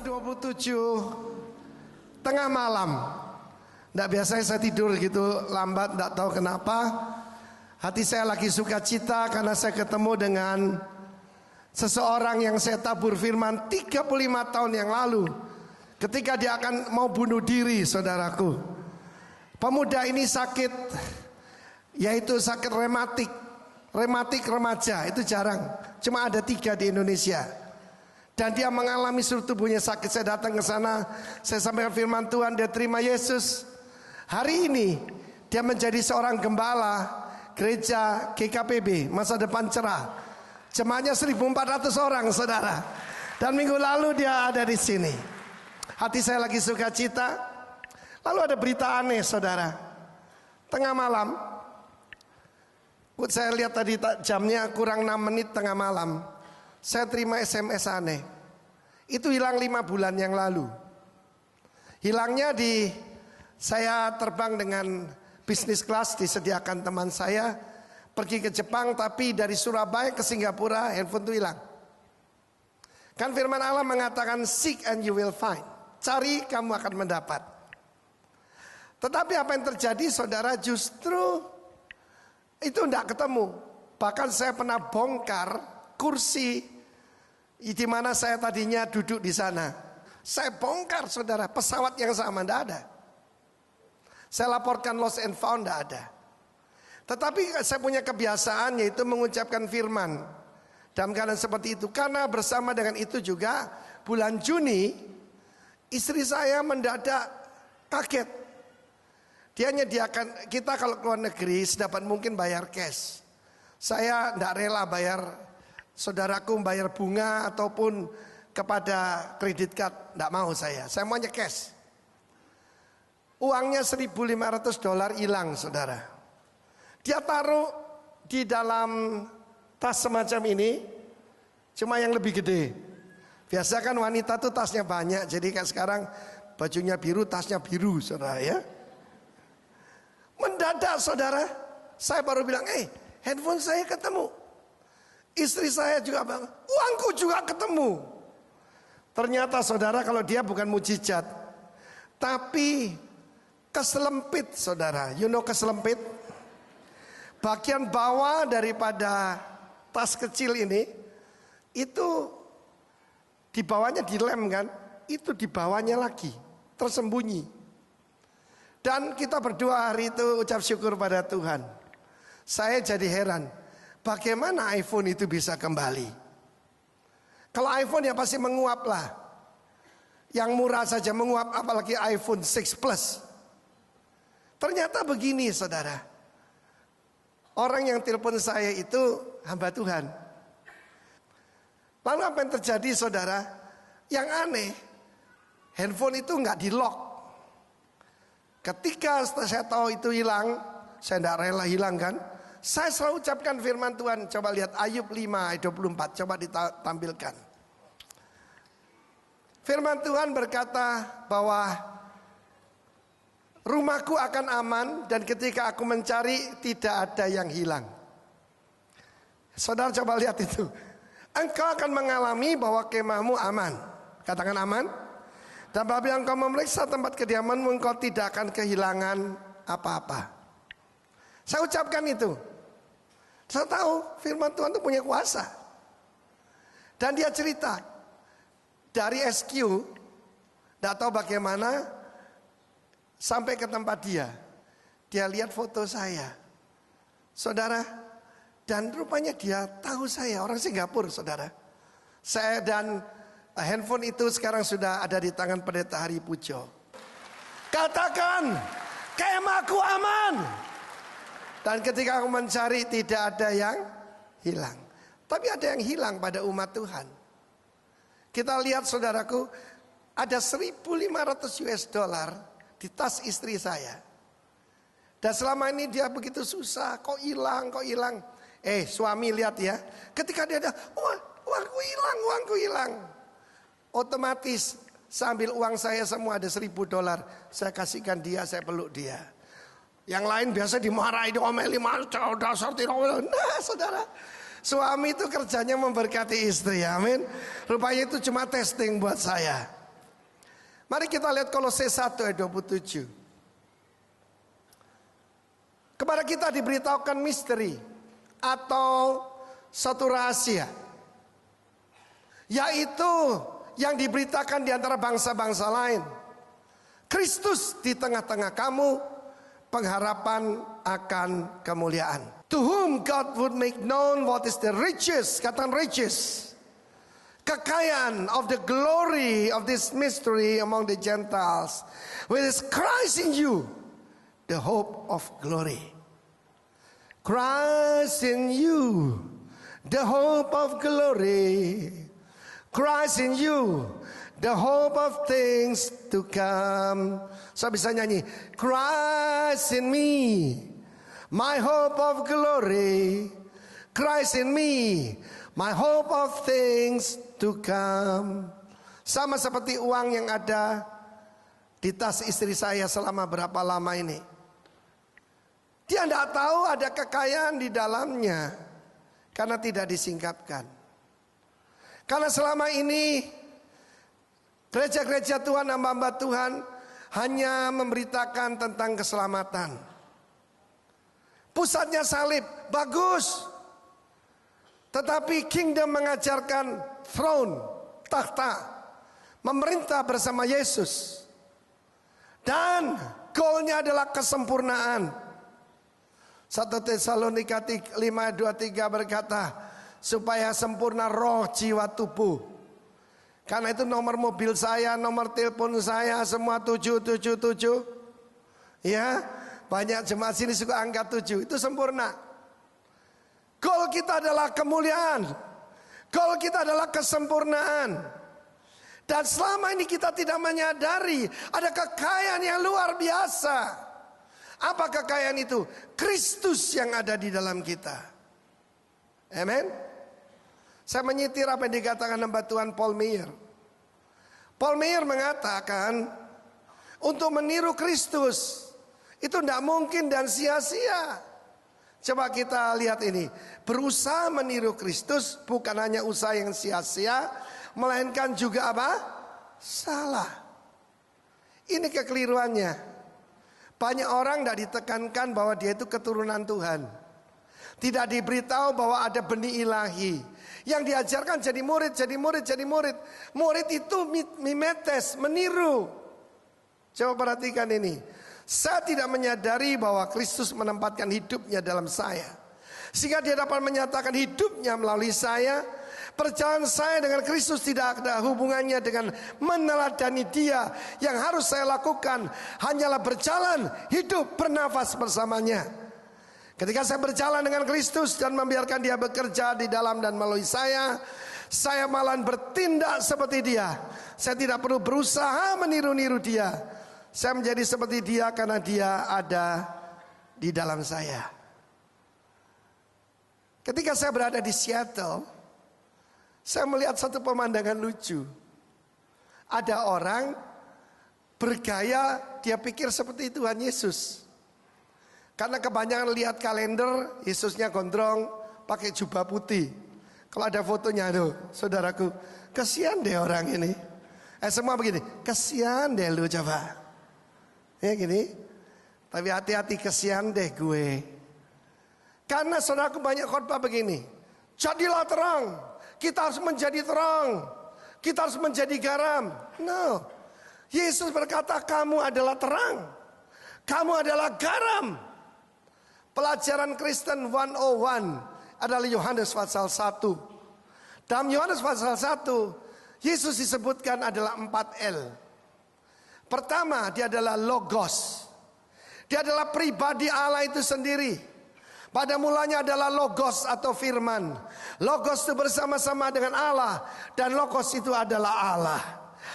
27 tengah malam. Tidak biasa saya tidur gitu lambat, tidak tahu kenapa. Hati saya lagi sukacita karena saya ketemu dengan seseorang yang saya tabur firman 35 tahun yang lalu, ketika dia akan mau bunuh diri, saudaraku. Pemuda ini sakit, yaitu sakit rematik remaja. Itu jarang, cuma ada 3 di Indonesia. Dan dia mengalami seluruh tubuhnya sakit. Saya datang ke sana, saya sampaikan firman Tuhan, dia terima Yesus. Hari ini dia menjadi seorang gembala gereja GKPB, masa depan cerah. Jemaatnya 1.400 orang, saudara. Dan minggu lalu dia ada di sini. Hati saya lagi sukacita. Lalu ada berita aneh, saudara. Tengah malam, saya lihat tadi jamnya kurang 6 menit tengah malam, saya terima SMS aneh. Itu hilang 5 bulan yang lalu. Hilangnya saya terbang dengan bisnis kelas, disediakan teman saya, pergi ke Jepang, tapi dari Surabaya ke Singapura handphone itu hilang. Kan firman Allah mengatakan seek and you will find. Cari kamu akan mendapat. Tetapi apa yang terjadi, saudara, justru itu tidak ketemu. Bahkan saya pernah bongkar kursi di mana saya tadinya duduk di sana. Saya bongkar, saudara, pesawat yang sama tidak ada. Saya laporkan lost and found, tidak ada. Tetapi saya punya kebiasaan, yaitu mengucapkan firman dalam keadaan seperti itu. Karena bersama dengan itu juga bulan Juni istri saya mendadak kaget. Dia menyediakan kita kalau keluar negeri sedapat mungkin bayar cash. Saya tidak rela bayar, saudaraku, bayar bunga ataupun kepada kredit card. Tidak mau saya maunya cash. Uangnya $1.500 hilang, saudara. Dia taruh di dalam tas semacam ini, cuma yang lebih gede. Biasa kan wanita tuh tasnya banyak, jadi kayak sekarang bajunya biru, tasnya biru, saudara ya. Mendadak, saudara, saya baru bilang, handphone saya ketemu. Istri saya juga bilang, uangku juga ketemu. Ternyata, saudara, kalau dia bukan mujizat, tapi keselempit, saudara. You know keselempit? Bagian bawah daripada tas kecil ini, itu di bawahnya dilem kan, itu di bawahnya lagi tersembunyi. Dan kita berdoa hari itu, ucap syukur pada Tuhan. Saya jadi heran, bagaimana iPhone itu bisa kembali? Kalau iPhone ya pasti menguap lah. Yang murah saja menguap, apalagi iPhone 6 Plus. Ternyata begini, saudara. Orang yang telepon saya itu hamba Tuhan. Lalu apa yang terjadi, saudara? Yang aneh, handphone itu nggak di lock. Ketika saya tahu itu hilang, saya tidak rela hilang kan. Saya selalu ucapkan firman Tuhan. Coba lihat Ayub 5 ayat 24. Coba ditampilkan. Firman Tuhan berkata bahwa rumahku akan aman dan ketika aku mencari tidak ada yang hilang. Saudara coba lihat itu. Engkau akan mengalami bahwa kemahmu aman. Katakan aman. Dan apabila engkau memeriksa tempat kediamanmu, engkau tidak akan kehilangan apa-apa. Saya ucapkan itu. Saya tahu firman Tuhan itu punya kuasa. Dan dia cerita dari SQ, tidak tahu bagaimana sampai ke tempat dia. Dia lihat foto saya, saudara, dan rupanya dia tahu saya orang Singapura, saudara. Saya dan handphone itu sekarang sudah ada di tangan pendeta Hari Pujo. Katakan, kemahku aman. Dan ketika aku mencari tidak ada yang hilang. Tapi ada yang hilang pada umat Tuhan. Kita lihat, saudaraku, ada $1.500 di tas istri saya. Dan selama ini dia begitu susah, kok hilang. Suami lihat ya, ketika dia ada, uangku hilang. Otomatis sambil uang saya semua ada $1.000, saya kasihkan dia, saya peluk dia. Yang lain biasa dimarahi, diomeli, dasar tidak. Nah, saudara, suami itu kerjanya memberkati istri, amin. Rupanya itu cuma testing buat saya. Mari kita lihat Kolose 1 ayat 27. Kepada kita diberitahukan misteri atau satu rahasia, yaitu yang diberitakan di antara bangsa-bangsa lain, Kristus di tengah-tengah kamu, pengharapan akan kemuliaan. To whom God would make known what is the riches, kata riches, kekayaan of the glory of this mystery among the Gentiles, which is Christ in you, the hope of glory. Christ in you, the hope of glory. Christ in you, the hope of things to come. So bisa nyanyi, Christ in me, my hope of glory. Christ in me, my hope of things to come. Sama seperti uang yang ada di tas istri saya selama berapa lama ini. Dia tidak tahu ada kekayaan di dalamnya karena tidak disingkapkan. Karena selama ini gereja-gereja Tuhan, hamba-hamba Tuhan hanya memberitakan tentang keselamatan. Pusatnya salib, bagus. Tetapi kingdom mengajarkan throne, takhta, memerintah bersama Yesus. Dan goalnya adalah kesempurnaan. 1 Tesalonika 5:23 berkata, supaya sempurna roh, jiwa, tubuh. Karena itu nomor mobil saya, nomor telepon saya semua 777. Ya, banyak jemaat sini suka angka 7, itu sempurna. Goal kita adalah kemuliaan. Goal kita adalah kesempurnaan. Dan selama ini kita tidak menyadari ada kekayaan yang luar biasa. Apa kekayaan itu? Kristus yang ada di dalam kita. Amen. Saya menyitir apa yang dikatakan hamba Tuhan Paul Meyer. Paul Meyer mengatakan, untuk meniru Kristus itu tidak mungkin dan sia-sia. Coba kita lihat ini. Berusaha meniru Kristus bukan hanya usaha yang sia-sia, melainkan juga apa? Salah. Ini kekeliruannya. Banyak orang tidak ditekankan bahwa dia itu keturunan Tuhan. Tidak diberitahu bahwa ada benih ilahi. Yang diajarkan jadi murid, jadi murid, jadi murid. Murid itu mimetes, meniru. Coba perhatikan ini. Saya tidak menyadari bahwa Kristus menempatkan hidupnya dalam saya, sehingga dia dapat menyatakan hidupnya melalui saya. Perjalanan saya dengan Kristus tidak ada hubungannya dengan meneladani dia. Yang harus saya lakukan hanyalah berjalan, hidup, bernafas bersamanya. Ketika saya berjalan dengan Kristus dan membiarkan dia bekerja di dalam dan melalui saya malah bertindak seperti dia. Saya tidak perlu berusaha meniru-niru dia. Saya menjadi seperti dia karena dia ada di dalam saya. Ketika saya berada di Seattle, saya melihat satu pemandangan lucu. Ada orang bergaya, dia pikir seperti Tuhan Yesus. Karena kebanyakan lihat kalender, Yesusnya gondrong, pakai jubah putih. Kalau ada fotonya, aduh saudaraku, kesian deh orang ini. Semua begini, kesian deh lu coba. Ya gini, tapi hati-hati, kesian deh gue. Karena saudaraku banyak khotbah begini, jadilah terang. Kita harus menjadi terang. Kita harus menjadi garam. No. Yesus berkata kamu adalah terang. Kamu adalah garam. Pelajaran Kristen 101 adalah Yohanes pasal 1. Dalam Yohanes pasal 1, Yesus disebutkan adalah 4L. Pertama, dia adalah Logos. Dia adalah pribadi Allah itu sendiri. Pada mulanya adalah Logos atau firman. Logos itu bersama-sama dengan Allah. Dan Logos itu adalah Allah.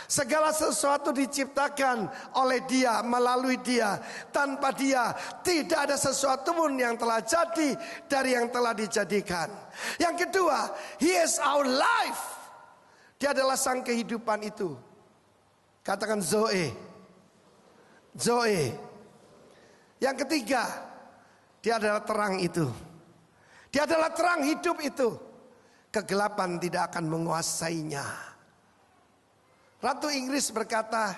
Segala sesuatu diciptakan oleh dia, melalui dia. Tanpa dia tidak ada sesuatu pun yang telah jadi dari yang telah dijadikan. Yang kedua, He is our life. Dia adalah sang kehidupan itu. Katakan Zoe. Zoe. Yang ketiga, dia adalah terang itu. Dia adalah terang hidup itu. Kegelapan tidak akan menguasainya. Ratu Inggris berkata,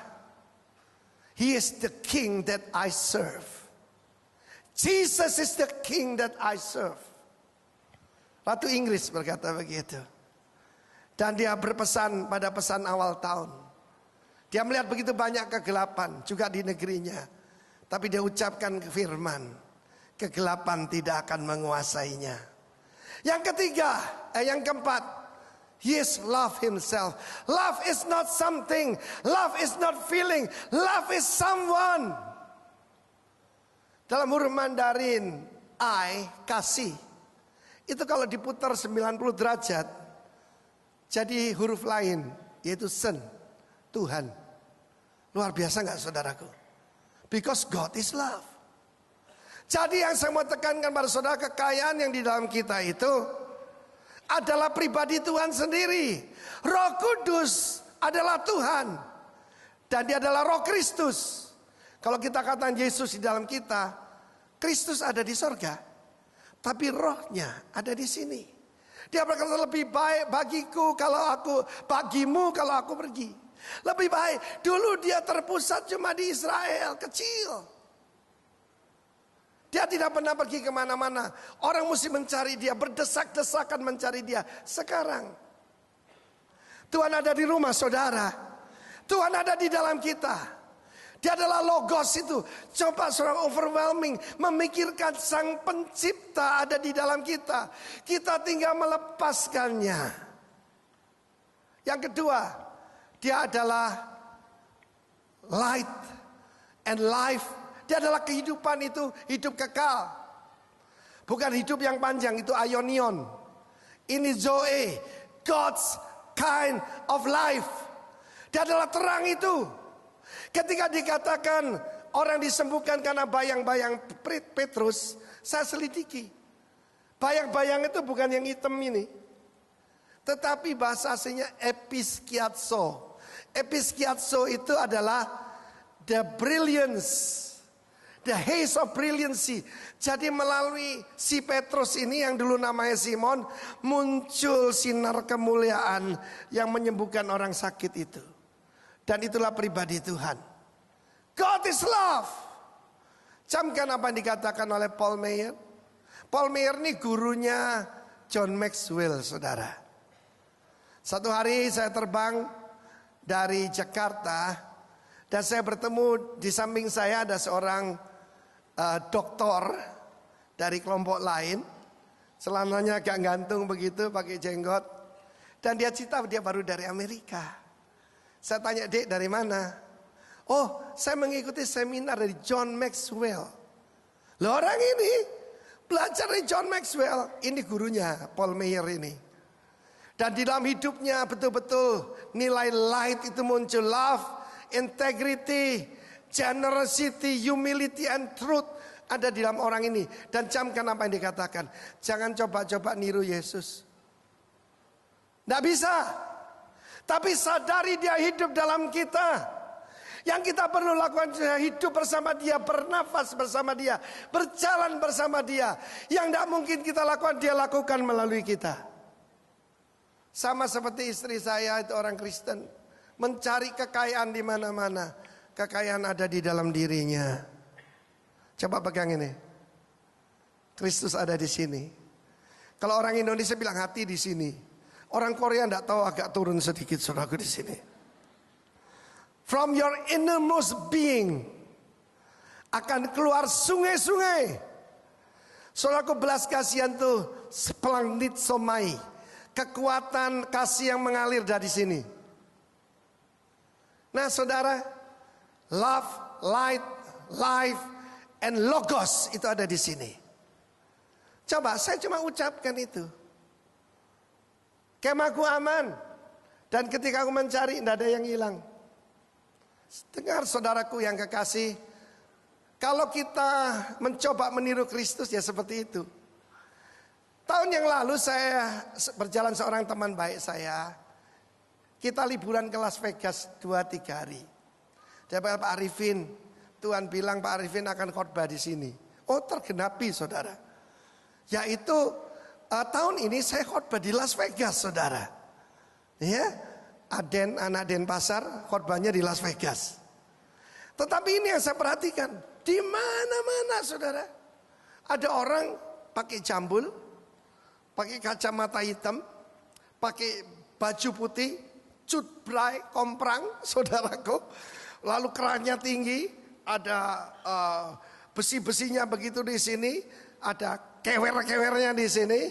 He is the king that I serve. Jesus is the king that I serve. Ratu Inggris berkata begitu. Dan dia berpesan pada pesan awal tahun. Dia melihat begitu banyak kegelapan juga di negerinya. Tapi dia ucapkan firman, kegelapan tidak akan menguasainya. Yang ketiga, yang keempat, He is love himself. Love is not something. Love is not feeling. Love is someone. Dalam huruf Mandarin, I, kasih. Itu kalau diputar 90 derajat, jadi huruf lain, yaitu sen, Tuhan. Luar biasa gak saudaraku? Because God is love. Jadi yang saya mau tekankan pada saudara, kekayaan yang di dalam kita itu adalah pribadi Tuhan sendiri. Roh Kudus adalah Tuhan. Dan dia adalah Roh Kristus. Kalau kita katakan Yesus di dalam kita, Kristus ada di sorga. Tapi rohnya ada di sini. Dia berkata, lebih baik bagiku kalau aku, bagimu kalau aku pergi. Lebih baik, dulu dia terpusat cuma di Israel, kecil. Dia tidak pernah pergi kemana-mana. Orang mesti mencari dia, berdesak-desakan mencari dia. Sekarang Tuhan ada di rumah saudara. Tuhan ada di dalam kita. Dia adalah logos itu. Coba seorang overwhelming memikirkan sang pencipta ada di dalam kita. Kita tinggal melepaskannya. Yang kedua, dia adalah light and life. Dia adalah kehidupan itu, hidup kekal. Bukan hidup yang panjang, itu aionion. Ini Zoe, God's kind of life. Dia adalah terang itu. Ketika dikatakan orang disembuhkan karena bayang-bayang Petrus, saya selidiki. Bayang-bayang itu bukan yang hitam ini. Tetapi bahasa aslinya episkiatso. Episkiatso itu adalah the brilliance. The haze of brilliancy. Jadi melalui si Petrus ini yang dulu namanya Simon, muncul sinar kemuliaan yang menyembuhkan orang sakit itu. Dan itulah pribadi Tuhan. God is love. Camkan apa yang dikatakan oleh Paul Meyer. Paul Meyer ini gurunya John Maxwell, saudara. Satu hari saya terbang dari Jakarta. Dan saya bertemu, di samping saya ada seorang doktor dari kelompok lain. Celananya agak gantung begitu, pakai jenggot. Dan dia cerita dia baru dari Amerika. Saya tanya, "Dek, dari mana?" "Oh, saya mengikuti seminar dari John Maxwell." Loh, orang ini belajar dari John Maxwell. Ini gurunya Paul Meyer ini. Dan di dalam hidupnya betul-betul nilai light itu muncul. Love, integrity, generosity, humility and truth ada di dalam orang ini. Dan camkan apa yang dikatakan. Jangan coba-coba niru Yesus. Tidak bisa. Tapi sadari dia hidup dalam kita. Yang kita perlu lakukan hidup bersama dia, bernafas bersama dia, berjalan bersama dia. Yang tidak mungkin kita lakukan, dia lakukan melalui kita. Sama seperti istri saya itu orang Kristen. Mencari kekayaan di mana-mana. Kekayaan ada di dalam dirinya. Coba pegang ini. Kristus ada di sini. Kalau orang Indonesia bilang hati di sini. Orang Korea tidak tahu, agak turun sedikit saudaraku di sini. From your innermost being akan keluar sungai-sungai. Saudaraku, belas kasihan tuh splendid somai. Kekuatan kasih yang mengalir dari sini. Nah saudara, love, light, life, and logos itu ada di sini. Coba saya cuma ucapkan itu. Kemahku aman. Dan ketika aku mencari, tidak ada yang hilang. Dengar saudaraku yang kekasih. Kalau kita mencoba meniru Kristus ya seperti itu. Tahun yang lalu saya berjalan seorang teman baik saya. Kita liburan ke Las Vegas 2-3 hari. Dia bilang, "Pak Arifin, Tuhan bilang Pak Arifin akan khotbah di sini." Oh, tergenapi saudara. Yaitu tahun ini saya khotbah di Las Vegas saudara. Ya, anak Denpasar khotbahnya di Las Vegas. Tetapi ini yang saya perhatikan, di mana-mana saudara, ada orang pakai jambul, pakai kacamata hitam, pakai baju putih, cutbray, komprang, saudaraku. Lalu kerannya tinggi, ada besi-besinya begitu di sini, ada kewer-kewernya di sini,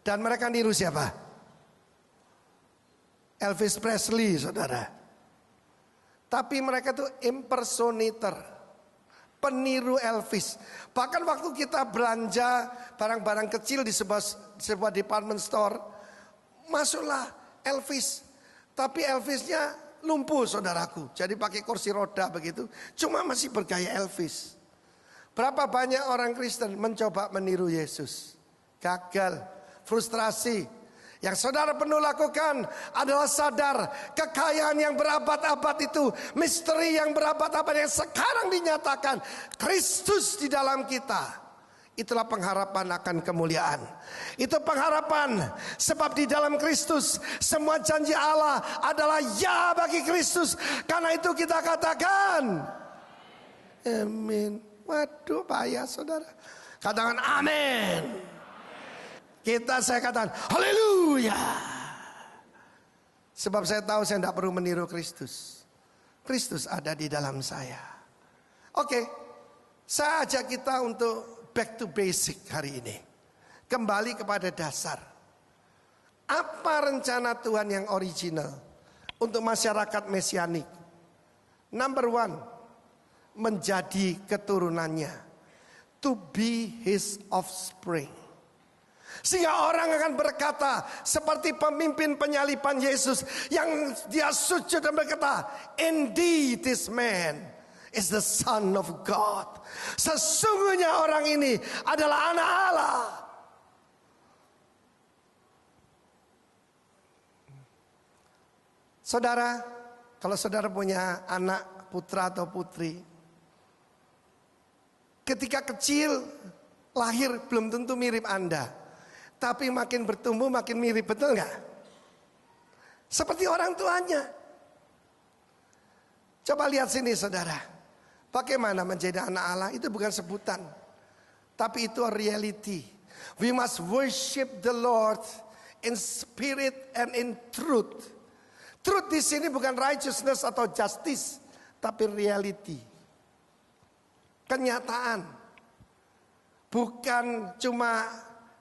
dan mereka niru siapa? Elvis Presley, saudara. Tapi mereka itu impersonator, peniru Elvis. Bahkan waktu kita belanja barang-barang kecil di sebuah department store, masuklah Elvis. Tapi Elvisnya lumpuh, saudaraku. Jadi pakai kursi roda begitu. Cuma masih bergaya Elvis. Berapa banyak orang Kristen mencoba meniru Yesus. Gagal, frustrasi. Yang saudara perlu lakukan adalah sadar kekayaan yang berabad-abad itu, misteri yang berabad-abad yang sekarang dinyatakan, Kristus di dalam kita. Itulah pengharapan akan kemuliaan. Itu pengharapan, sebab di dalam Kristus semua janji Allah adalah ya bagi Kristus. Karena itu kita katakan amin. Waduh, bahaya saudara. Katakan amin. Saya katakan haleluya. Sebab saya tahu saya tidak perlu meniru Kristus. Kristus ada di dalam saya. Oke, saya ajak kita untuk back to basic hari ini. Kembali kepada dasar. Apa rencana Tuhan yang original untuk masyarakat mesianik? Number one, menjadi keturunannya. To be his offspring. Sehingga orang akan berkata seperti pemimpin penyaliban Yesus yang dia sujud dan berkata, indeed this man is the son of God. Sesungguhnya orang ini adalah anak Allah. Saudara, kalau saudara punya anak putra atau putri, ketika kecil lahir belum tentu mirip Anda. Tapi makin bertumbuh makin mirip, betul nggak? Seperti orang tuanya. Coba lihat sini saudara. Bagaimana menjadi anak Allah itu bukan sebutan. Tapi itu reality. We must worship the Lord in spirit and in truth. Truth di sini bukan righteousness atau justice. Tapi reality. Kenyataan. Bukan cuma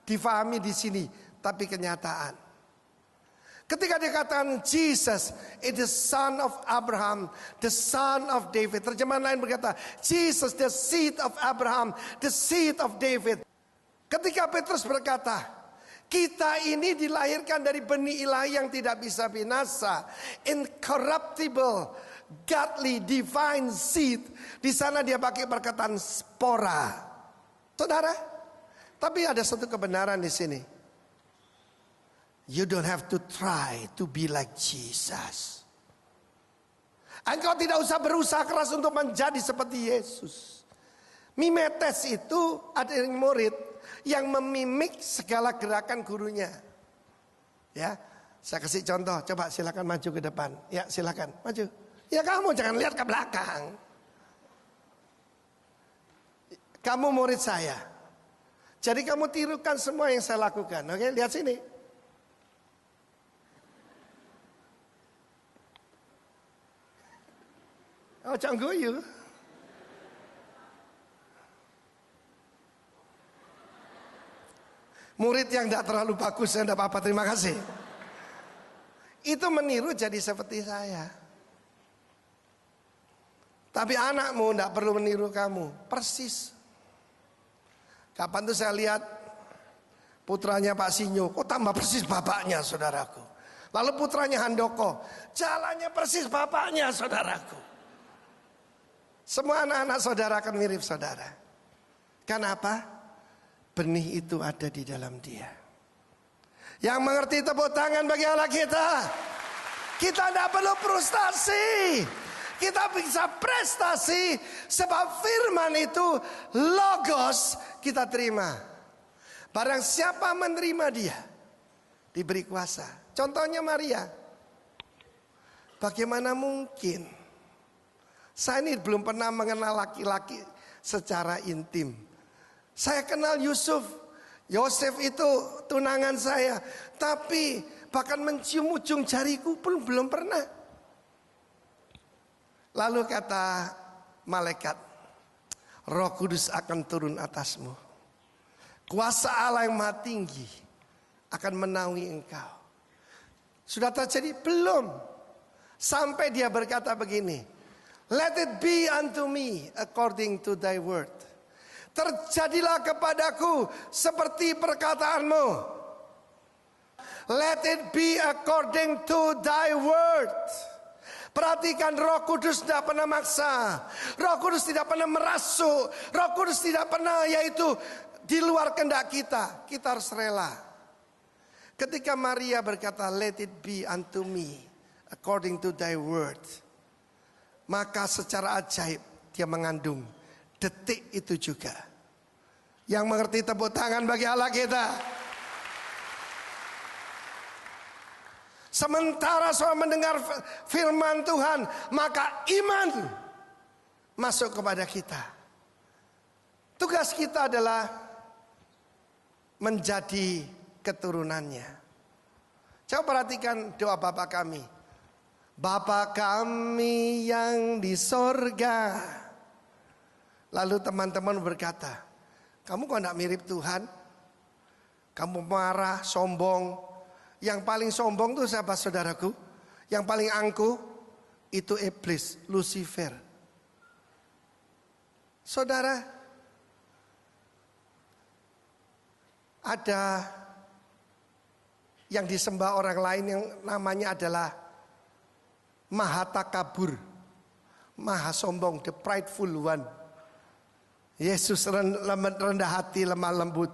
difahami di sini, tapi kenyataan. Ketika dikatakan Jesus is the son of Abraham, the son of David. Terjemahan lain berkata, Jesus the seed of Abraham, the seed of David. Ketika Petrus berkata, kita ini dilahirkan dari benih ilahi yang tidak bisa binasa, incorruptible, godly, divine seed. Di sana dia pakai perkataan spora. Saudara, tapi ada satu kebenaran di sini. You don't have to try to be like Jesus. Engkau tidak usah berusaha keras untuk menjadi seperti Yesus. Mimetes itu ada yang murid yang memimik segala gerakan gurunya. Ya, saya kasih contoh. Coba silakan maju ke depan. Ya, silakan maju. Ya, kamu jangan lihat ke belakang. Kamu murid saya. Jadi kamu tirukan semua yang saya lakukan. Oke, lihat sini. Oh, jangan guyu. Murid yang tidak terlalu bagus, saya tidak apa-apa, terima kasih. Itu meniru jadi seperti saya. Tapi anakmu tidak perlu meniru kamu, persis. Kapan tuh saya lihat putranya Pak Sinyo, kok tambah persis bapaknya saudaraku. Lalu putranya Handoko, jalannya persis bapaknya saudaraku. Semua anak-anak saudara akan mirip saudara. Kenapa? Benih itu ada di dalam dia. Yang mengerti tepuk tangan bagi Allah kita. Kita tidak perlu frustasi. Kita bisa prestasi sebab firman itu logos kita terima. Barang siapa menerima dia diberi kuasa. Contohnya Maria. Bagaimana mungkin Saya ini belum pernah mengenal laki-laki secara intim. Saya kenal Yusuf, Yosef itu tunangan saya. Tapi bahkan mencium ujung jariku pun belum pernah. Lalu kata malaikat, Roh Kudus akan turun atasmu. Kuasa Allah yang maha tinggi akan menaungi engkau. Sudah terjadi? Belum. Sampai dia berkata begini, let it be unto me according to thy word. Terjadilah kepadaku seperti perkataanmu. Let it be according to thy word. Perhatikan, Roh Kudus tidak pernah maksa. Roh Kudus tidak pernah merasuk. Roh Kudus tidak pernah yaitu di luar kehendak kita. Kita harus rela. Ketika Maria berkata, let it be unto me according to thy word, maka secara ajaib dia mengandung. Detik itu juga. Yang mengerti tepuk tangan bagi Allah kita. Sementara saudara mendengar firman Tuhan, maka iman masuk kepada kita. Tugas kita adalah menjadi keturunannya. Coba perhatikan doa Bapa kami. Bapa kami yang di sorga. Lalu teman-teman berkata, kamu kok tidak mirip Tuhan? Kamu marah, sombong. Yang paling sombong itu siapa saudaraku? Yang paling angkuh itu iblis, Lucifer. Saudara, ada yang disembah orang lain yang namanya adalah Maha Takabur, Maha Sombong, the prideful one. Yesus rendah hati, lemah lembut.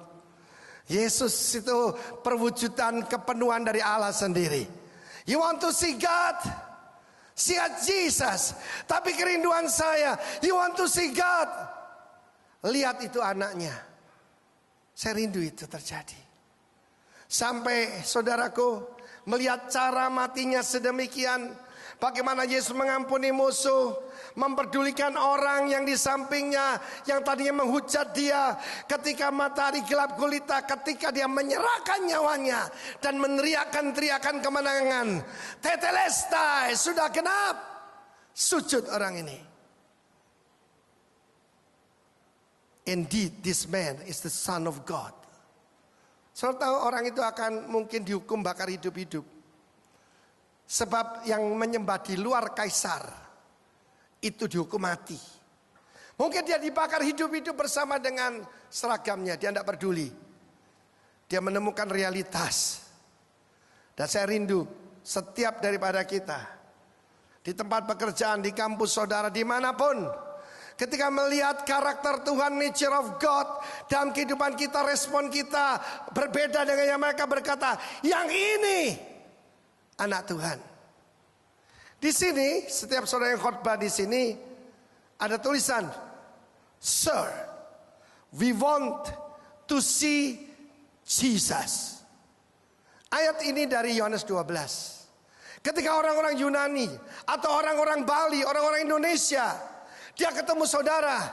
Yesus itu perwujudan kepenuhan dari Allah sendiri. You want to see God? See Jesus. Tapi kerinduan saya, you want to see God? Lihat itu anaknya. Saya rindu itu terjadi. Sampai saudaraku melihat cara matinya sedemikian. Bagaimana Yesus mengampuni musuh, memperdulikan orang yang di sampingnya, yang tadinya menghujat dia. Ketika matahari gelap gulita, ketika dia menyerahkan nyawanya dan meneriakkan teriakan kemenangan. Tetelestai, sudah genap. Sujud orang ini. Indeed, this man is the Son of God. Saudara tahu orang itu akan mungkin dihukum bakar hidup-hidup. Sebab yang menyembah di luar kaisar itu dihukum mati. Mungkin dia dibakar hidup-hidup bersama dengan seragamnya. Dia tidak peduli. Dia menemukan realitas. Dan saya rindu setiap daripada kita, di tempat pekerjaan, di kampus saudara, dimanapun, ketika melihat karakter Tuhan, nature of God dalam kehidupan kita, respon kita berbeda dengan yang mereka berkata, yang ini anak Tuhan. Di sini setiap saudara yang khotbah di sini ada tulisan, Sir, we want to see Jesus. Ayat ini dari Yohanes 12. Ketika orang-orang Yunani atau orang-orang Bali, orang-orang Indonesia, dia ketemu saudara,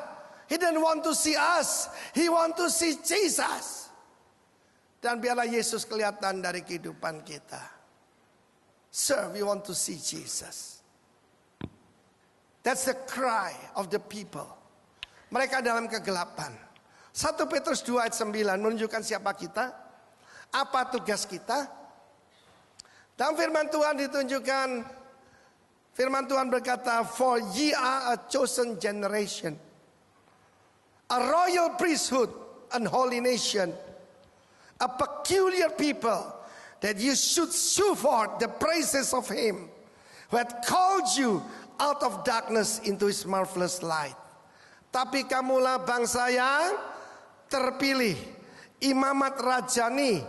he didn't want to see us, he want to see Jesus. Dan biarlah Yesus kelihatan dari kehidupan kita. Sir, we want to see Jesus. That's the cry of the people. Mereka dalam kegelapan. 1 Petrus 2 ayat 9 menunjukkan siapa kita, apa tugas kita. Dalam firman Tuhan ditunjukkan, firman Tuhan berkata, for ye are a chosen generation, a royal priesthood, and holy nation, a peculiar people, that you should show forth the praises of him who had called you out of darkness into his marvelous light. Tapi kamulah bangsa yang terpilih, imamat rajani,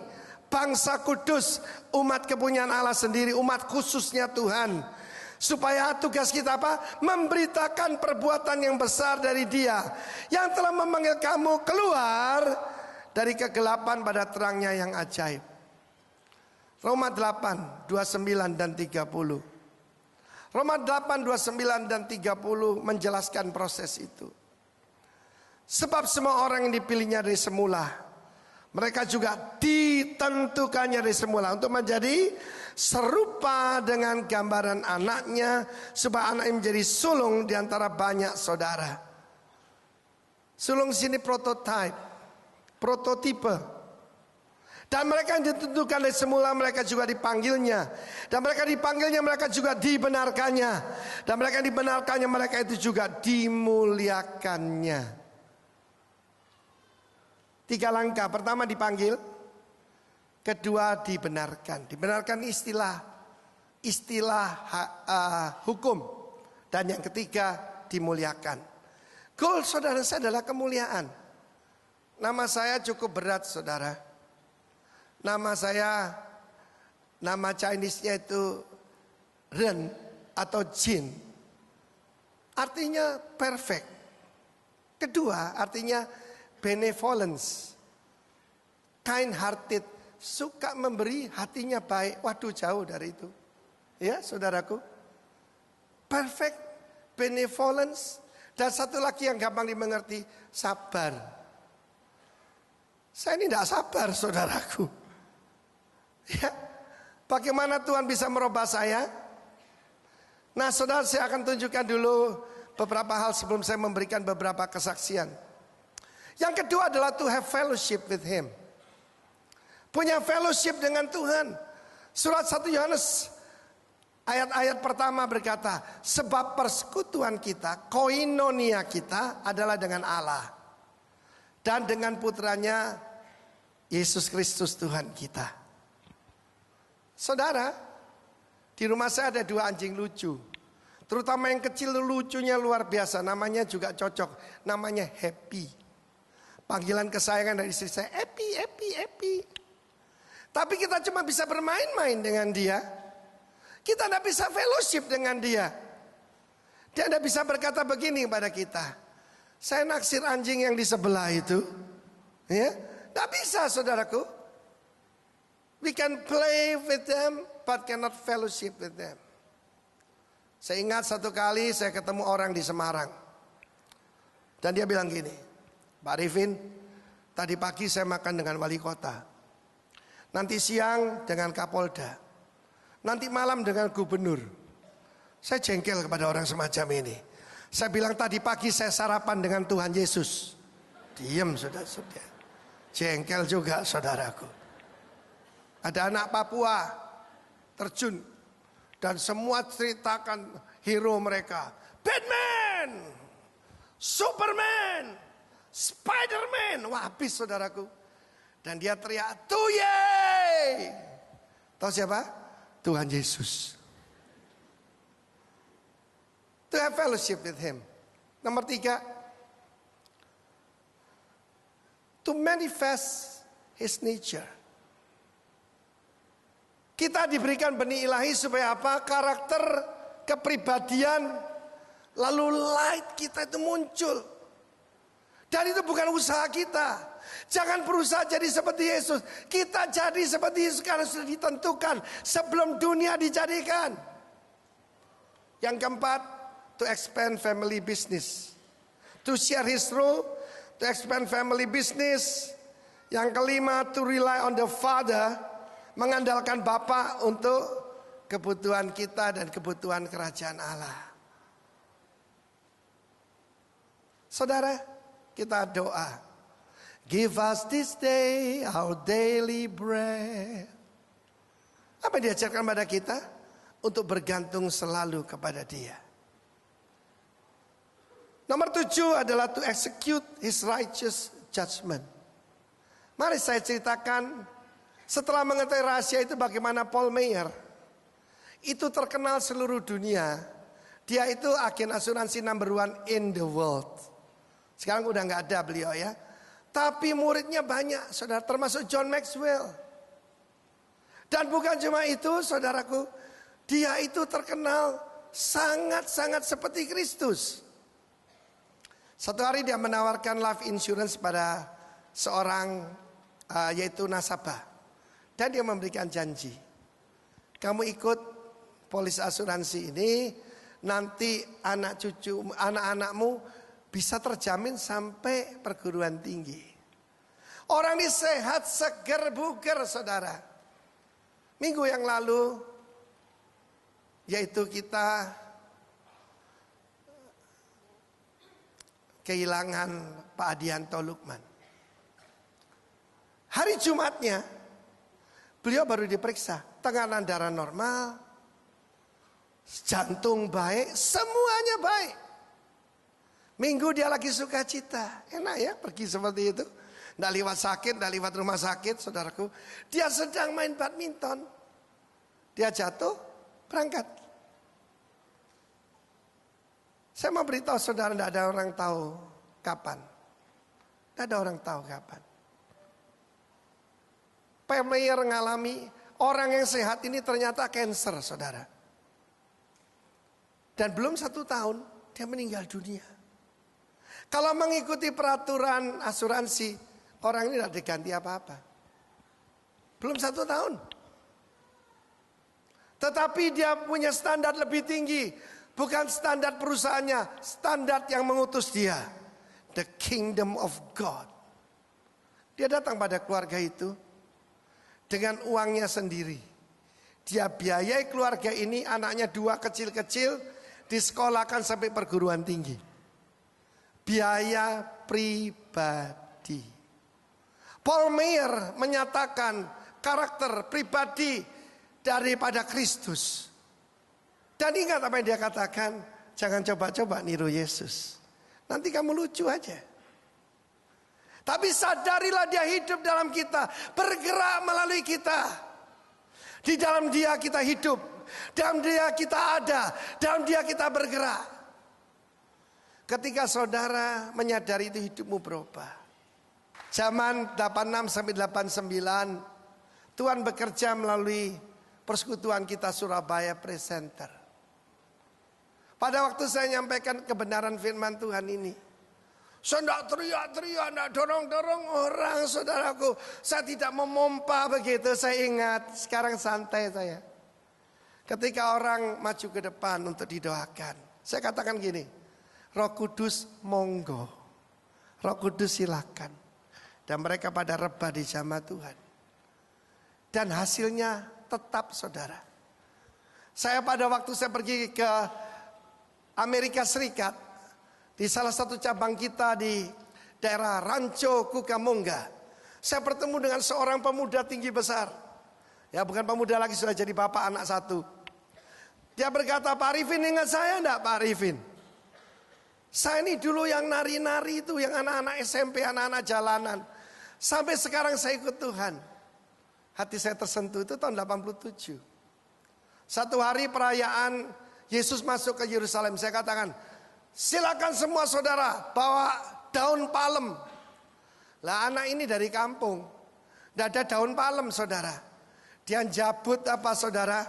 bangsa kudus, umat kepunyaan Allah sendiri, umat khususnya Tuhan. Supaya tugas kita apa? Memberitakan perbuatan yang besar dari Dia yang telah memanggil kamu keluar dari kegelapan pada terangnya yang ajaib. Roma 8, 29 dan 30. Roma 8, 29 dan 30 menjelaskan proses itu. Sebab semua orang yang dipilihnya dari semula, mereka juga ditentukannya dari semula untuk menjadi serupa dengan gambaran anaknya, supaya anaknya menjadi sulung di antara banyak saudara. Sulung sini prototipe, prototipe. Dan mereka yang ditentukan dari semula, mereka juga dipanggilnya. Dan mereka dipanggilnya, mereka juga dibenarkannya. Dan mereka yang dibenarkannya, mereka itu juga dimuliakannya. 3 langkah. Pertama dipanggil, kedua dibenarkan. Dibenarkan istilah hukum. Dan yang ketiga dimuliakan. Goal saudara saya adalah kemuliaan. Nama saya cukup berat saudara. Nama saya, nama Chinese-nya itu Ren atau Jin. Artinya perfect. Kedua artinya benevolence, kind hearted, suka memberi, hatinya baik. Waduh jauh dari itu. Ya saudaraku. Perfect, benevolence. Dan satu lagi yang gampang dimengerti, sabar. Saya ini tidak sabar saudaraku. Ya, bagaimana Tuhan bisa merubah saya? Nah saudara, saya akan tunjukkan dulu beberapa hal sebelum saya memberikan beberapa kesaksian. Yang kedua adalah to have fellowship with Him. Punya fellowship dengan Tuhan. Surat 1 Yohanes ayat-ayat pertama berkata, sebab persekutuan kita, koinonia kita adalah dengan Allah. Dan dengan putranya Yesus Kristus Tuhan kita. Saudara, di rumah saya ada 2 anjing lucu. Terutama yang kecil lucunya luar biasa. Namanya juga cocok. Namanya Happy. Panggilan kesayangan dari istri saya, Happy, Happy, Happy. Tapi kita cuma bisa bermain-main dengan dia. Kita tidak bisa fellowship dengan dia. Dia tidak bisa berkata begini pada kita, saya naksir anjing yang di sebelah itu. Ya, tidak bisa saudaraku. We can play with them, but cannot fellowship with them. Saya ingat satu kali saya ketemu orang di Semarang. Dan dia bilang gini, Pak Arifin, tadi pagi saya makan dengan wali kota. Nanti siang dengan Kapolda. Nanti malam dengan gubernur. Saya jengkel kepada orang semacam ini. Saya bilang tadi pagi saya sarapan dengan Tuhan Yesus. Diam saudara-saudara. Jengkel juga saudaraku. Ada anak Papua terjun dan semua ceritakan hero mereka. Batman, Superman, Spiderman. Wah habis saudaraku. Dan dia teriak, Tuye. Tahu siapa? Tuhan Yesus. To have fellowship with Him. Nomor 3. To manifest His nature. Kita diberikan benih ilahi supaya apa? Karakter, kepribadian, lalu light kita itu muncul. Dan itu bukan usaha kita. Jangan berusaha jadi seperti Yesus. Kita jadi seperti Yesus karena sudah ditentukan sebelum dunia dijadikan. Yang keempat, to expand family business. To share His role, to expand family business. Yang kelima, to rely on the Father. Mengandalkan Bapa untuk kebutuhan kita dan kebutuhan kerajaan Allah. Saudara, kita doa. Give us this day our daily bread. Apa yang diajarkan pada kita? Untuk bergantung selalu kepada Dia. Nomor 7 adalah to execute His righteous judgment. Mari saya ceritakan. Setelah mengetahui rahasia itu bagaimana Paul Meyer itu terkenal seluruh dunia. Dia itu agen asuransi number 1 in the world. Sekarang udah gak ada beliau ya. Tapi muridnya banyak saudara, termasuk John Maxwell. Dan bukan cuma itu saudaraku, dia itu terkenal sangat-sangat seperti Kristus. Satu hari dia menawarkan life insurance pada seorang yaitu nasabah. Dan dia memberikan janji, kamu ikut polis asuransi ini nanti anak cucu, anak-anakmu bisa terjamin sampai perguruan tinggi. Orang ini sehat, seger, bugar, saudara. Minggu yang lalu, yaitu kita kehilangan Pak Adianto Lukman. Hari Jumatnya, beliau baru diperiksa, tekanan darah normal, jantung baik, semuanya baik. Minggu dia lagi sukacita, enak ya pergi seperti itu. Nggak liwat sakit, nggak liwat rumah sakit, saudaraku. Dia sedang main badminton, dia jatuh, berangkat. Saya mau beritahu saudara, nggak ada orang tahu kapan. Nggak ada orang tahu kapan. Pemayer ngalami, orang yang sehat ini ternyata cancer, saudara. Dan belum 1 tahun, dia meninggal dunia. Kalau mengikuti peraturan asuransi, orang ini tidak diganti apa-apa. Belum 1 tahun. Tetapi dia punya standar lebih tinggi. Bukan standar perusahaannya, standar yang mengutus dia. The kingdom of God. Dia datang pada keluarga itu dengan uangnya sendiri. Dia biayai keluarga ini, anaknya 2 kecil-kecil, disekolahkan sampai perguruan tinggi. Biaya pribadi. Paul Meyer menyatakan karakter pribadi daripada Kristus. Dan ingat apa yang dia katakan, jangan coba-coba niru Yesus. Nanti kamu lucu aja. Tapi sadarilah dia hidup dalam kita, bergerak melalui kita. Di dalam dia kita hidup, dalam dia kita ada, dalam dia kita bergerak. Ketika saudara menyadari itu, hidupmu berubah. Zaman 86 sampai 89, Tuhan bekerja melalui persekutuan kita Surabaya Presenter. Pada waktu saya menyampaikan kebenaran firman Tuhan ini, saya tidak teriak-teriak, tidak dorong-dorong orang, saudaraku. Saya tidak memompa begitu, saya ingat. Sekarang santai saya. Ketika orang maju ke depan untuk didoakan, saya katakan gini, Roh Kudus monggo, Roh Kudus silakan. Dan mereka pada rebah di jamaah Tuhan. Dan hasilnya tetap, saudara. Saya pada waktu saya pergi ke Amerika Serikat, di salah satu cabang kita di daerah Rancho Cucamonga, saya bertemu dengan seorang pemuda tinggi besar. Ya, bukan pemuda lagi, sudah jadi bapak anak 1. Dia berkata, Pak Arifin ingat saya enggak Pak Arifin? Saya ini dulu yang nari-nari itu, yang anak-anak SMP, anak-anak jalanan. Sampai sekarang saya ikut Tuhan. Hati saya tersentuh, itu tahun 87. Satu hari perayaan Yesus masuk ke Yerusalem, saya katakan, silakan semua saudara bawa daun palem. Lah anak ini dari kampung, tidak ada daun palem, saudara. Dia jabut apa, saudara?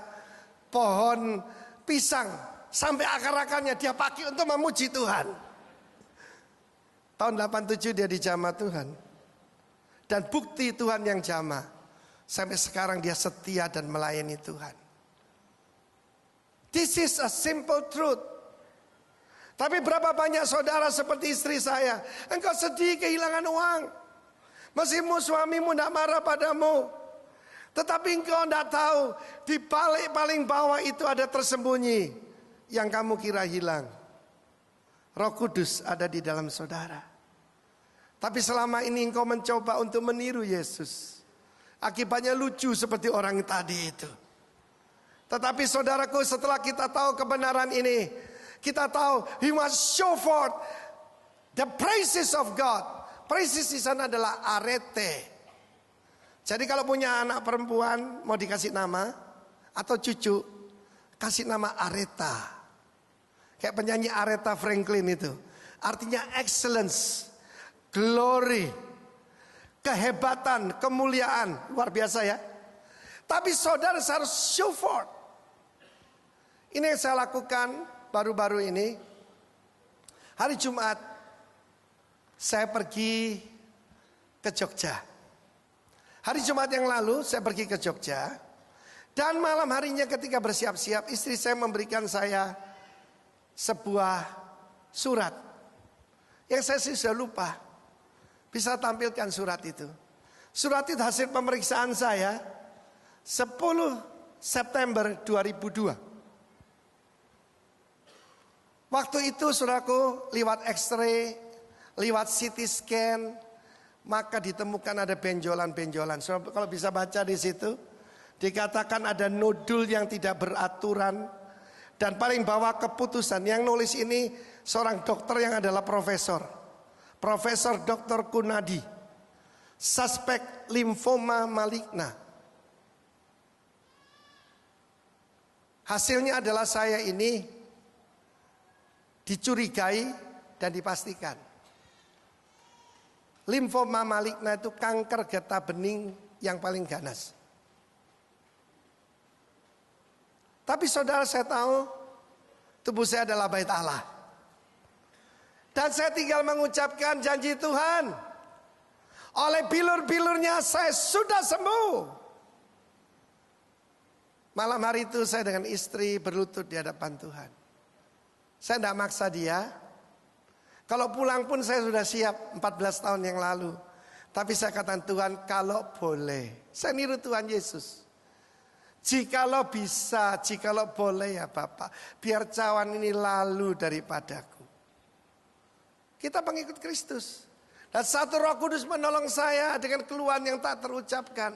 Pohon pisang. Sampai akar-akarnya dia pakai untuk memuji Tuhan. Tahun 87 dia dijamah Tuhan. Dan bukti Tuhan yang jamah. Sampai sekarang dia setia dan melayani Tuhan. This is a simple truth. Tapi berapa banyak saudara seperti istri saya. Engkau sedih kehilangan uang. Meskipun suamimu tidak marah padamu. Tetapi engkau tidak tahu. Di balik paling bawah itu ada tersembunyi. Yang kamu kira hilang. Roh Kudus ada di dalam saudara. Tapi selama ini engkau mencoba untuk meniru Yesus. Akibatnya lucu seperti orang tadi itu. Tetapi saudaraku, setelah kita tahu kebenaran ini, kita tahu we must show forth the praises of God. Praises di sana adalah arete. Jadi kalau punya anak perempuan mau dikasih nama atau cucu, kasih nama Areta. Kayak penyanyi Aretha Franklin itu. Artinya excellence, glory, kehebatan, kemuliaan. Luar biasa ya. Tapi saudara harus show forth. Ini yang saya lakukan baru-baru ini. Hari Jumat saya pergi ke Jogja. Hari Jumat yang lalu saya pergi ke Jogja. Dan malam harinya ketika bersiap-siap, istri saya memberikan saya sebuah surat. Yang saya sih sudah lupa. Bisa tampilkan surat itu. Surat itu hasil pemeriksaan saya 10 September 2002. Waktu itu saudaraku, lewat X-ray, lewat CT scan, maka ditemukan ada benjolan-benjolan. Saudara, kalau bisa baca di situ, dikatakan ada nodul yang tidak beraturan. Dan paling bawah keputusan, yang nulis ini seorang dokter yang adalah profesor. Profesor Dr. Kunadi. Suspek limfoma maligna. Hasilnya adalah saya ini dicurigai dan dipastikan. Limfoma maligna itu kanker getah bening yang paling ganas. Tapi saudara, saya tahu tubuh saya adalah bait Allah. Dan saya tinggal mengucapkan janji Tuhan. Oleh bilur-bilurnya saya sudah sembuh. Malam hari itu saya dengan istri berlutut di hadapan Tuhan. Saya tidak maksa dia. Kalau pulang pun saya sudah siap 14 tahun yang lalu. Tapi saya katakan, Tuhan kalau boleh. Saya niru Tuhan Yesus. Jikalau bisa, jikalau boleh ya Bapak. Biar cawan ini lalu daripadaku. Kita pengikut Kristus. Dan satu Roh Kudus menolong saya dengan keluhan yang tak terucapkan.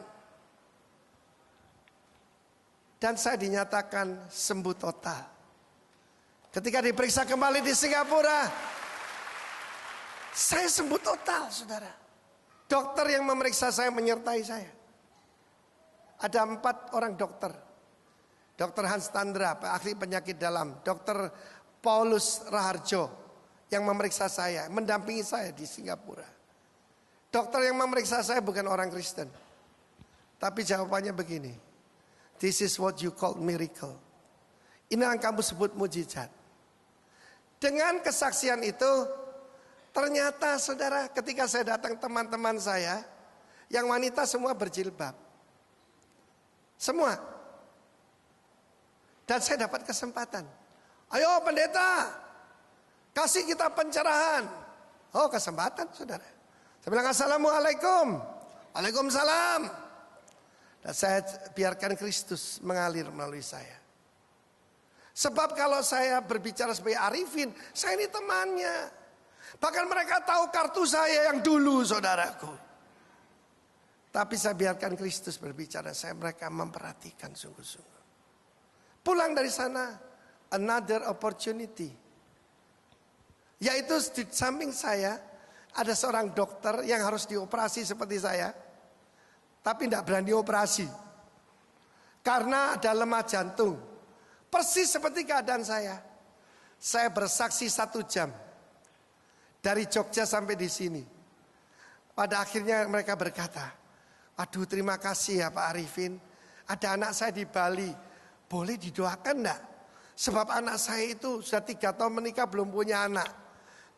Dan saya dinyatakan sembuh total. Ketika diperiksa kembali di Singapura, saya sembuh total, saudara. Dokter yang memeriksa saya menyertai saya. Ada 4 orang dokter. Dokter Hans Tandra, ahli penyakit dalam. Dokter Paulus Raharjo yang memeriksa saya, mendampingi saya di Singapura. Dokter yang memeriksa saya bukan orang Kristen. Tapi jawabannya begini. This is what you call miracle. Ini yang kamu sebut mujizat. Dengan kesaksian itu, ternyata saudara, ketika saya datang teman-teman saya, yang wanita semua berjilbab. Semua. Dan saya dapat kesempatan. Ayo pendeta, kasih kita pencerahan. Oh, kesempatan saudara. Saya bilang assalamualaikum. Waalaikumsalam. Dan saya biarkan Kristus mengalir melalui saya. Sebab kalau saya berbicara sebagai arifin, saya ini temannya. Bahkan mereka tahu kartu saya yang dulu, saudaraku. Tapi saya biarkan Kristus berbicara, mereka memperhatikan sungguh-sungguh. Pulang dari sana, another opportunity. Yaitu di samping saya, ada seorang dokter yang harus dioperasi seperti saya. Tapi tidak berani operasi. Karena ada lemah jantung. Persis seperti keadaan saya. Saya bersaksi 1 jam. Dari Jogja sampai di sini. Pada akhirnya mereka berkata, aduh terima kasih ya Pak Arifin. Ada anak saya di Bali. Boleh didoakan enggak? Sebab anak saya itu sudah 3 tahun menikah belum punya anak.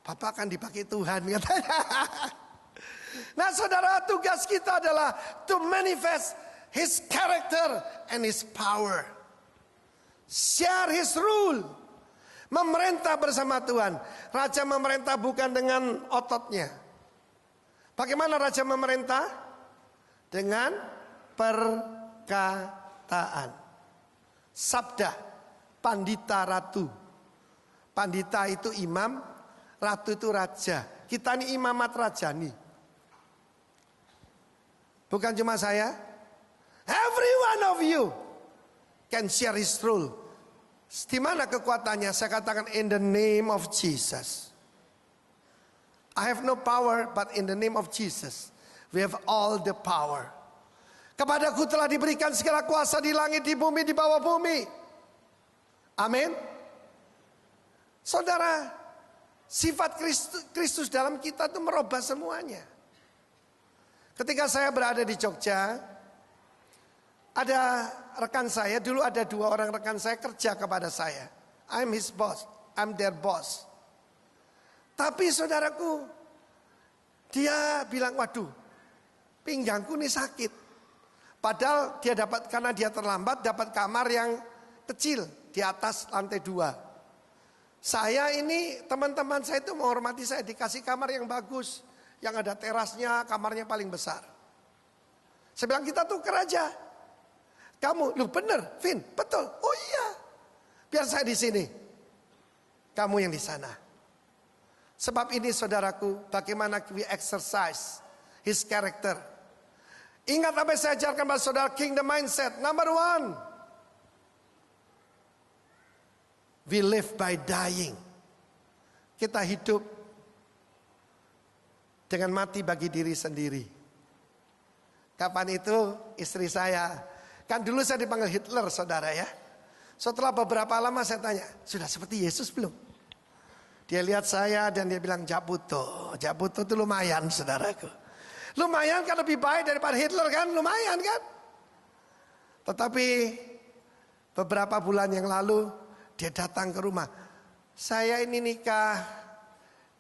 Bapak akan dipakai Tuhan katanya. Nah saudara, tugas kita adalah to manifest His character and His power. Share His rule. Memerintah bersama Tuhan. Raja memerintah bukan dengan ototnya. Bagaimana raja memerintah? Dengan perkataan. Sabda. Pandita ratu. Pandita itu imam, ratu itu raja. Kita ini imamat rajani. Bukan cuma saya. Every one of you can share His rule. Di mana kekuatannya? Saya katakan in the name of Jesus. I have no power, but in the name of Jesus we have all the power. Kepadaku telah diberikan segala kuasa di langit, di bumi, di bawah bumi. Amin. Saudara, sifat Kristus dalam kita itu merubah semuanya. Ketika saya berada di Jogja, ada rekan saya, dulu ada 2 orang rekan saya kerja kepada saya. I'm his boss, I'm their boss. Tapi saudaraku, dia bilang, waduh, pinggangku ini sakit. Padahal dia dapat, karena dia terlambat, dapat kamar yang kecil di atas lantai 2. Saya ini, teman-teman saya itu menghormati saya, dikasih kamar yang bagus, yang ada terasnya, kamarnya paling besar. Saya bilang, kita tuker aja. Kamu, lu bener, Vin, betul. Oh iya, biar saya di sini, kamu yang di sana. Sebab ini saudaraku, bagaimana we exercise his character. Ingat apa yang saya ajarkan pada saudara, kingdom mindset. Number 1, we live by dying. Kita hidup dengan mati bagi diri sendiri. Kapan itu istri saya, kan dulu saya dipanggil Hitler saudara ya. Setelah beberapa lama saya tanya, sudah seperti Yesus belum? Dia lihat saya dan dia bilang, Jabuto itu lumayan saudaraku. Lumayan kan, lebih baik daripada Hitler kan, lumayan kan. Tetapi beberapa bulan yang lalu dia datang ke rumah. Saya ini nikah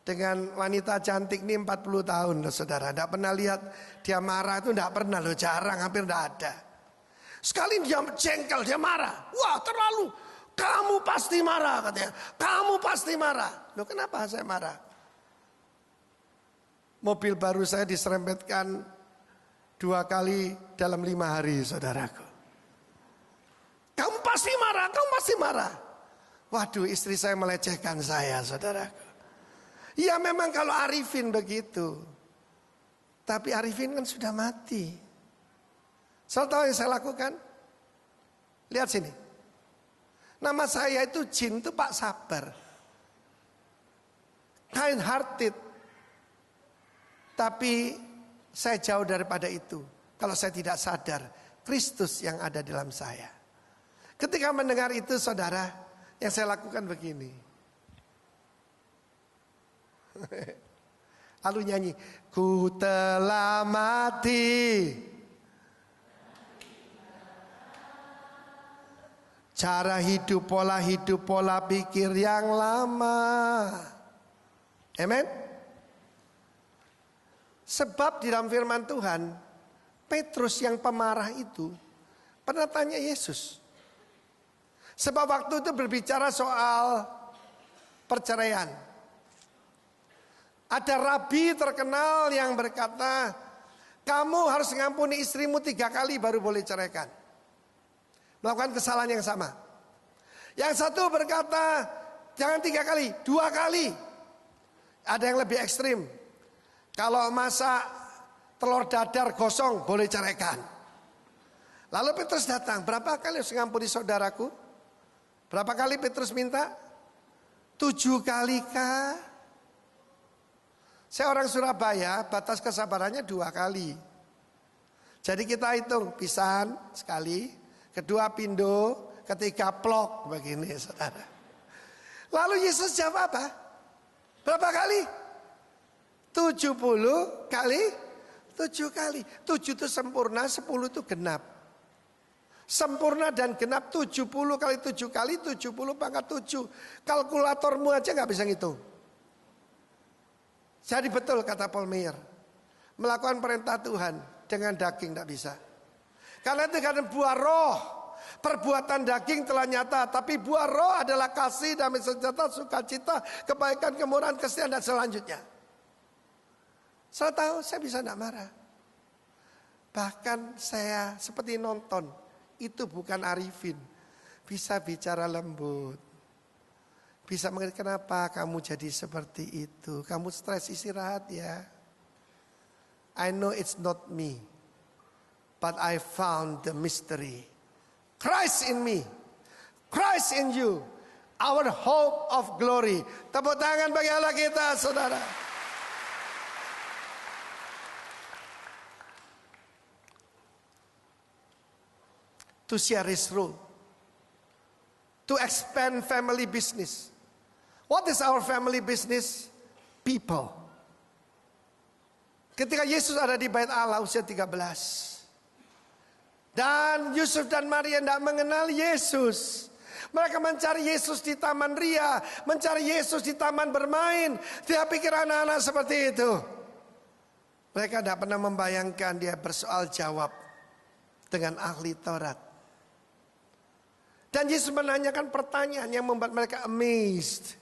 dengan wanita cantik ini 40 tahun loh saudara. Tidak pernah lihat dia marah itu, tidak pernah loh, jarang, hampir tidak ada. Sekali dia jengkel, dia marah. Wah terlalu, kamu pasti marah katanya. Kamu pasti marah. Loh kenapa saya marah? Mobil baru saya diserempetkan 2 kali dalam 5 hari saudaraku. Kamu pasti marah, kamu pasti marah. Waduh, istri saya melecehkan saya saudaraku. Ya memang kalau Arifin begitu. Tapi Arifin kan sudah mati. Saudara tahu yang saya lakukan? Lihat sini. Nama saya itu Jin, itu Pak Sabar. Kind hearted. Tapi saya jauh daripada itu. Kalau saya tidak sadar Kristus yang ada dalam saya. Ketika mendengar itu saudara, yang saya lakukan begini. Lalu nyanyi, ku telah mati. Cara hidup, pola pikir yang lama. Amen. Sebab di dalam firman Tuhan, Petrus yang pemarah itu pernah tanya Yesus. Sebab waktu itu berbicara soal perceraian. Ada rabi terkenal yang berkata, kamu harus mengampuni istrimu 3 kali baru boleh ceraikan. Melakukan kesalahan yang sama. Yang satu berkata, jangan 3 kali, 2 kali. Ada yang lebih ekstrim. Kalau masak telur dadar gosong boleh ceraikan. Lalu Petrus datang, berapa kali harus mengampuni saudaraku? Berapa kali Petrus minta? 7 kali kah? Saya orang Surabaya, batas kesabarannya 2 kali. Jadi kita hitung, pisan sekali, kedua pindo, ketiga plok, begini saudara. Lalu Yesus jawab apa? Berapa kali? 70 kali 7 kali. 7 itu sempurna, 10 itu genap. Sempurna dan genap 70 kali 7 kali 70 pangkat 7. Kalkulatormu aja gak bisa ngitung. Jadi betul kata Paul Meyer, melakukan perintah Tuhan dengan daging gak bisa. Karena itu kan buah roh. Perbuatan daging telah nyata, tapi buah roh adalah kasih, damai sejahtera, sukacita, kebaikan, kemurahan, kesetiaan dan selanjutnya. Saya tahu saya bisa tidak marah. Bahkan saya seperti nonton. Itu bukan Arifin. Bisa bicara lembut. Bisa mengerti kenapa kamu jadi seperti itu. Kamu stres, istirahat ya. I know it's not me. But I found the mystery. Christ in me. Christ in you. Our hope of glory. Tepuk tangan bagi Allah kita saudara. To share his rule. To expand family business. What is our family business? People. Ketika Yesus ada di bait Allah usia 13. Dan Yusuf dan Maria tidak mengenal Yesus. Mereka mencari Yesus di taman ria. Mencari Yesus di taman bermain. Dia pikir anak-anak seperti itu. Mereka tidak pernah membayangkan dia bersoal jawab. dengan ahli Taurat. Dan Yesus menanyakan pertanyaan yang membuat mereka amazed.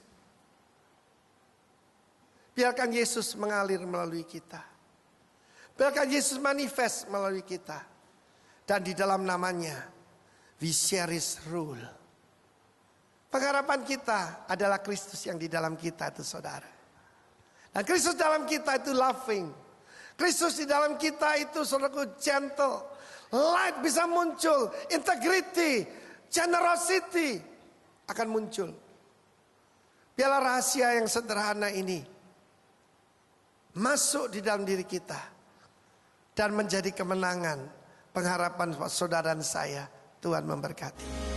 Biarkan Yesus mengalir melalui kita. Biarkan Yesus manifest melalui kita. Dan di dalam namanya, we share His rule. Pengharapan kita adalah Kristus yang di dalam kita itu saudara. Dan Kristus dalam kita itu loving. Kristus di dalam kita itu saudaraku gentle. Light bisa muncul. Integrity. Generosity akan muncul. Biarlah rahasia yang sederhana ini masuk di dalam diri kita. Dan menjadi kemenangan pengharapan saudara dan saya. Tuhan memberkati.